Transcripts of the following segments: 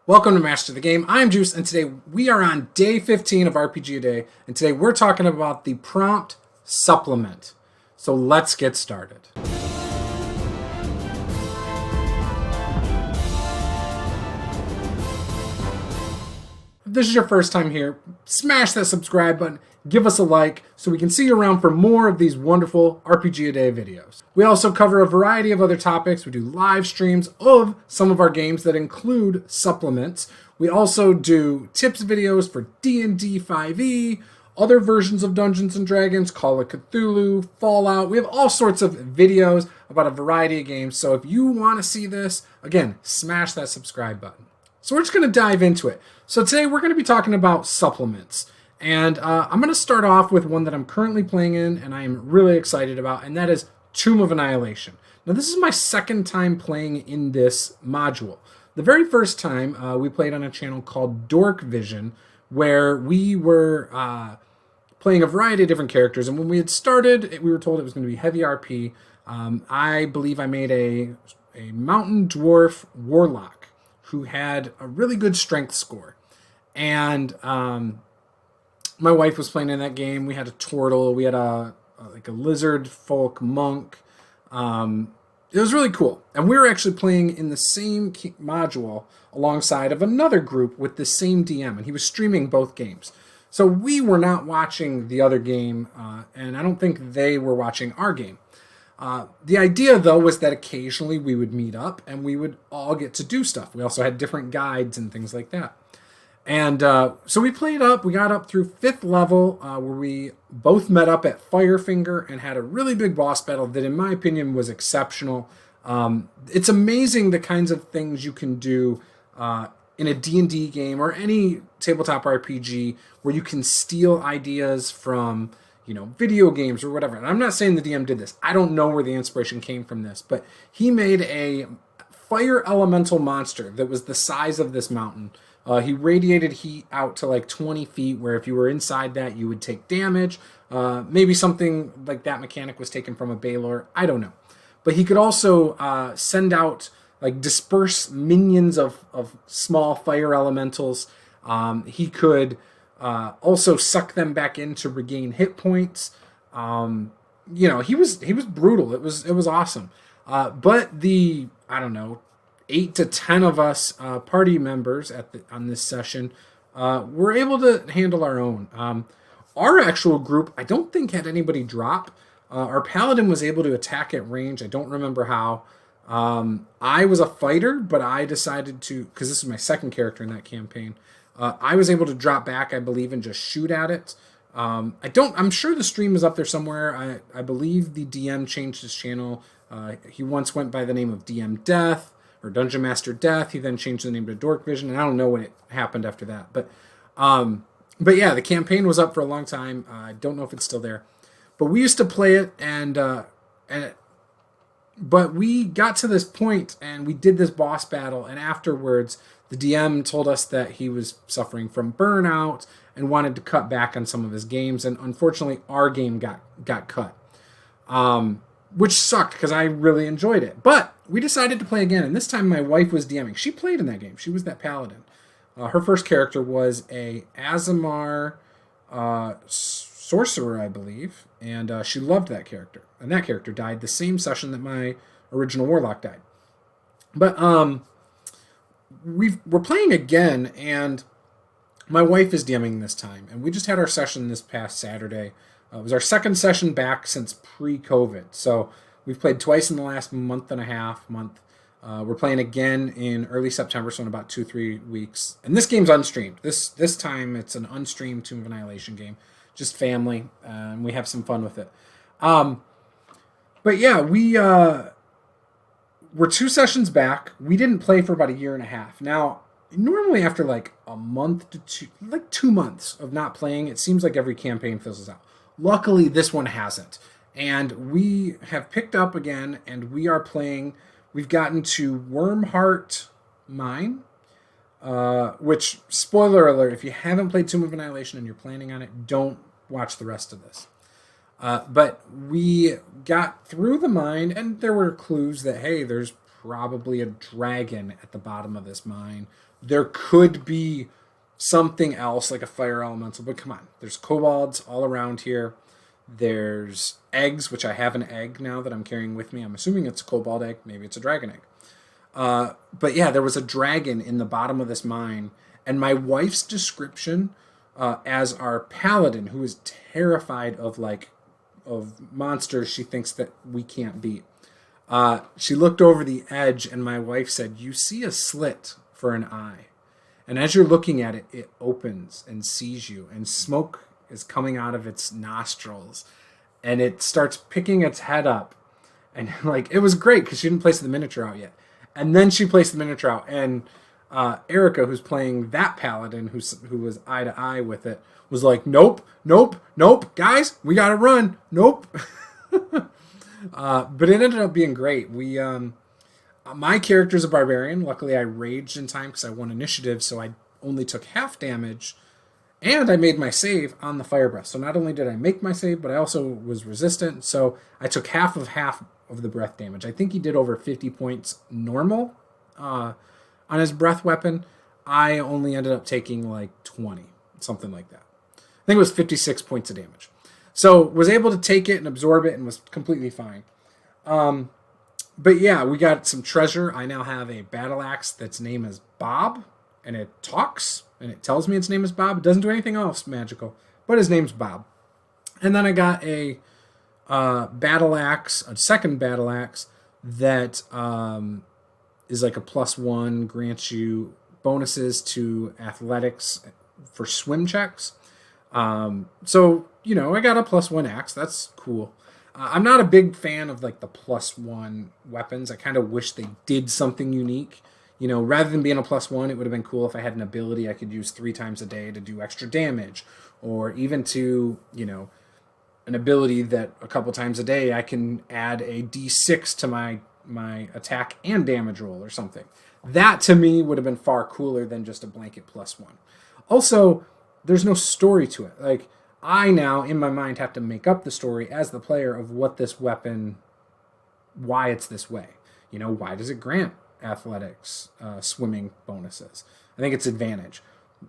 Welcome to Master the Game. I'm Juice, and today we are on day 15 of RPG A Day, and today we're talking about the prompt supplement. So let's get started. If this is your first time here, smash that subscribe button, give us a like, so we can see you around for more of these wonderful RPG A Day videos. We also cover a variety of other topics. We do live streams of some of our games that include supplements. We also do tips videos for D&D 5e, other versions of Dungeons & Dragons, Call of Cthulhu, Fallout. We have all sorts of videos about a variety of games, so if you want to see this, again, smash that subscribe button. So we're just going to dive into it. So today we're going to be talking about supplements. And I'm going to start off with one that I'm currently playing in and I am really excited about, and that is Tomb of Annihilation. Now this is my second time playing in this module. The very first time we played on a channel called Dork Vision, where we were playing a variety of different characters. And when we had started, we were told it was going to be heavy RP. I believe I made a mountain dwarf warlock who had a really good strength score. And my wife was playing in that game. We had a turtle. We had a lizard folk monk. It was really cool. And we were actually playing in the same module alongside of another group with the same DM. And he was streaming both games. So we were not watching the other game. And I don't think they were watching our game. The idea, though, was that occasionally we would meet up and we would all get to do stuff. We also had different guides and things like that. And so we played up. We got up through 5th level where we both met up at Firefinger and had a really big boss battle that, in my opinion, was exceptional. It's amazing the kinds of things you can do in a D&D game or any tabletop RPG where you can steal ideas from video games or whatever. And I'm not saying the DM did this. I don't know where the inspiration came from this, but he made a fire elemental monster that was the size of this mountain. He radiated heat out to like 20 feet, where if you were inside that, you would take damage. Maybe something like that mechanic was taken from a Baylor. I don't know. But he could also send out, disperse minions of small fire elementals. He could also suck them back in to regain hit points. He was brutal. It was awesome. But the 8 to 10 of us party members on this session were able to handle our own. Our actual group, I don't think, had anybody drop. Our paladin was able to attack at range. I don't remember how. I was a fighter, but I decided to, because this is my second character in that campaign, I was able to drop back, I believe, and just shoot at it. I'm sure the stream is up there somewhere. I believe the DM changed his channel. He once went by the name of DM Death or Dungeon Master Death. He then changed the name to Dork Vision, and I don't know what happened after that. But yeah, the campaign was up for a long time. I don't know if it's still there, but we used to play it, but we got to this point and we did this boss battle, and afterwards the DM told us that he was suffering from burnout and wanted to cut back on some of his games, and unfortunately our game got cut. Which sucked because I really enjoyed it. But we decided to play again, and this time my wife was DMing. She played in that game. She was that paladin. Her first character was a Azamar sorcerer, I believe, and she loved that character. And that character died the same session that my original warlock died. But we're playing again, and my wife is DMing this time, and we just had our session this past Saturday. It was our second session back since pre-COVID. So we've played twice in the last month and a half. We're playing again in early September, so in about 2-3 weeks. And this game's unstreamed. This time it's an unstreamed Tomb of Annihilation game. Just family, and we have some fun with it. But yeah, we're 2 sessions back. We didn't play for about a year and a half. Now, normally after a month to 2 months of not playing, it seems like every campaign fizzles out. Luckily, this one hasn't. And we have picked up again, and we are playing. We've gotten to Wormheart Mine, which, spoiler alert, if you haven't played Tomb of Annihilation and you're planning on it, don't watch the rest of this. But we got through the mine, and there were clues that, hey, there's probably a dragon at the bottom of this mine. There could be something else like a fire elemental, but come on. There's kobolds all around here. There's eggs, which I have an egg now that I'm carrying with me. I'm assuming it's a kobold egg. Maybe it's a dragon egg. But yeah, there was a dragon in the bottom of this mine. And my wife's description as our paladin, who is terrified of monsters she thinks that we can't beat. She looked over the edge and my wife said, "You see a slit for an eye. And as you're looking at it, it opens and sees you. And smoke is coming out of its nostrils. And it starts picking its head up. And it was great because she didn't place the miniature out yet. And then she placed the miniature out. And Erica, who's playing that paladin, who was eye to eye with it, was like, nope, guys, we gotta run, nope. But it ended up being great. My character's a barbarian. Luckily, I raged in time because I won initiative, so I only took half damage, and I made my save on the fire breath. So not only did I make my save, but I also was resistant, so I took half of the breath damage. I think he did over 50 points normal on his breath weapon. I only ended up taking 20, something like that. I think it was 56 points of damage. So was able to take it and absorb it and was completely fine. But yeah, we got some treasure. I now have a battle axe that's name is Bob, and it talks, and it tells me its name is Bob. It doesn't do anything else magical, but his name's Bob. And then I got a battle axe, a second battle axe that is a +1, grants you bonuses to athletics for swim checks. So, I got a +1 axe. That's cool. I'm not a big fan of the +1 weapons. I kind of wish they did something unique. Rather than being a +1, it would have been cool if I had an ability I could use 3 times a day to do extra damage, or even to, an ability that a couple times a day I can add a D6 to my attack and damage roll or something. That to me would have been far cooler than just a blanket +1. Also, there's no story to it. I now, in my mind, have to make up the story as the player of what this weapon, why it's this way. Why does it grant athletics, swimming bonuses? I think it's advantage.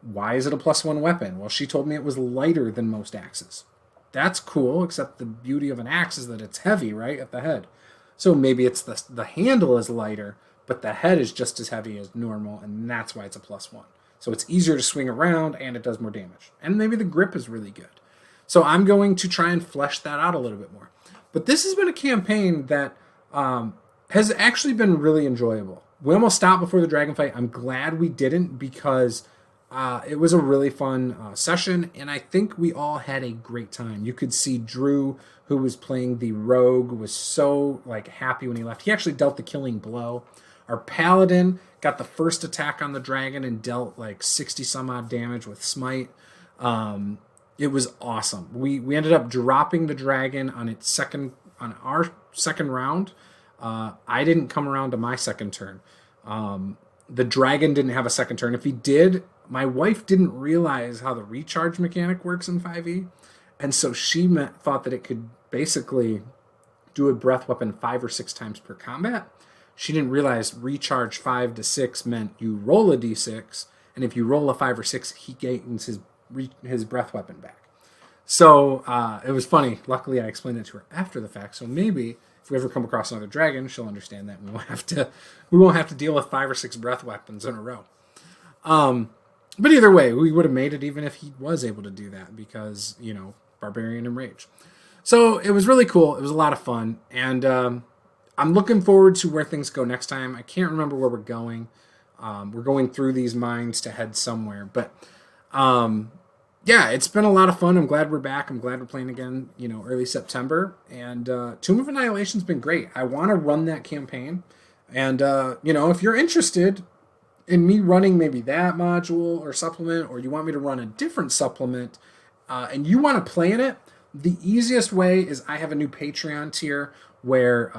Why is it a +1 weapon? Well, she told me it was lighter than most axes. That's cool, except the beauty of an axe is that it's heavy, right, at the head. So maybe it's the handle is lighter, but the head is just as heavy as normal, and that's why it's a +1. So it's easier to swing around, and it does more damage. And maybe the grip is really good. So I'm going to try and flesh that out a little bit more. But this has been a campaign that has actually been really enjoyable. We almost stopped before the dragon fight. I'm glad we didn't, because it was a really fun session, and I think we all had a great time. You could see Drew, who was playing the rogue, was so happy when he left. He actually dealt the killing blow. Our paladin got the first attack on the dragon and dealt 60 some odd damage with smite. It was awesome. We ended up dropping the dragon on our second round. I didn't come around to my second turn. The dragon didn't have a second turn. If he did, my wife didn't realize how the recharge mechanic works in 5e, and so she thought that it could basically do a breath weapon 5 or 6 times per combat. She didn't realize recharge 5 to 6 meant you roll a d6, and if you roll a 5 or 6, he gains his breath weapon back. So it was funny. Luckily, I explained it to her after the fact. So maybe if we ever come across another dragon, she'll understand that we won't have to deal with 5 or 6 breath weapons in a row. But either way, we would have made it even if he was able to do that, because barbarian and rage. So it was really cool. It was a lot of fun, and I'm looking forward to where things go next time. I can't remember where we're going. We're going through these mines to head somewhere. But yeah, it's been a lot of fun. I'm glad we're back. I'm glad we're playing again, early September. And Tomb of Annihilation's been great. I want to run that campaign. And, if you're interested in me running maybe that module or supplement, or you want me to run a different supplement, and you want to play in it, the easiest way is I have a new Patreon tier where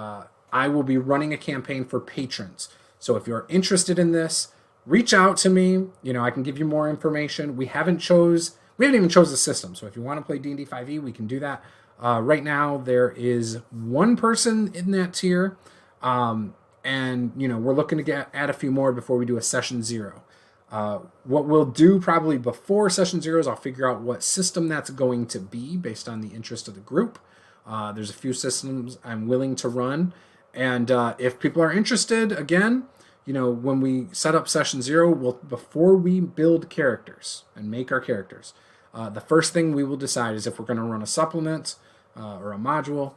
I will be running a campaign for patrons. So if you're interested in this, reach out to me. I can give you more information. We haven't even chose the system. So if you want to play D&D 5e, we can do that. Right now, there is one person in that tier. And we're looking to add a few more before we do a session 0. What we'll do probably before session 0 is I'll figure out what system that's going to be based on the interest of the group. There's a few systems I'm willing to run. And if people are interested, again, when we set up session 0, before we build characters and make our characters, the first thing we will decide is if we're going to run a supplement or a module,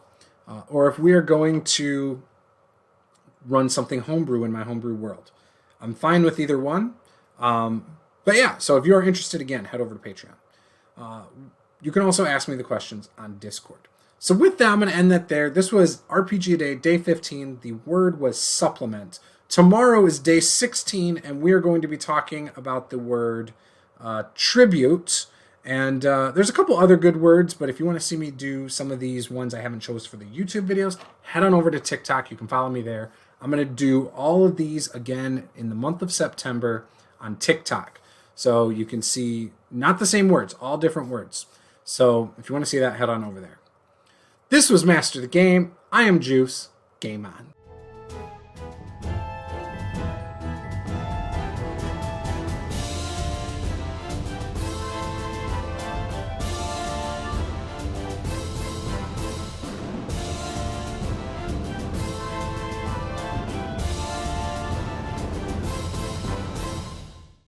or if we are going to run something homebrew in my homebrew world. I'm fine with either one. But yeah, so if you're interested, again, head over to Patreon. You can also ask me the questions on Discord. So with that, I'm going to end that there. This was RPG Day 15. The word was supplement. Tomorrow is day 16, and we are going to be talking about the word tribute. And there's a couple other good words, but if you want to see me do some of these ones I haven't chose for the YouTube videos, head on over to TikTok. You can follow me there. I'm going to do all of these again in the month of September on TikTok. So you can see not the same words, all different words. So if you want to see that, head on over there. This was Master the Game. I am Juice. Game on.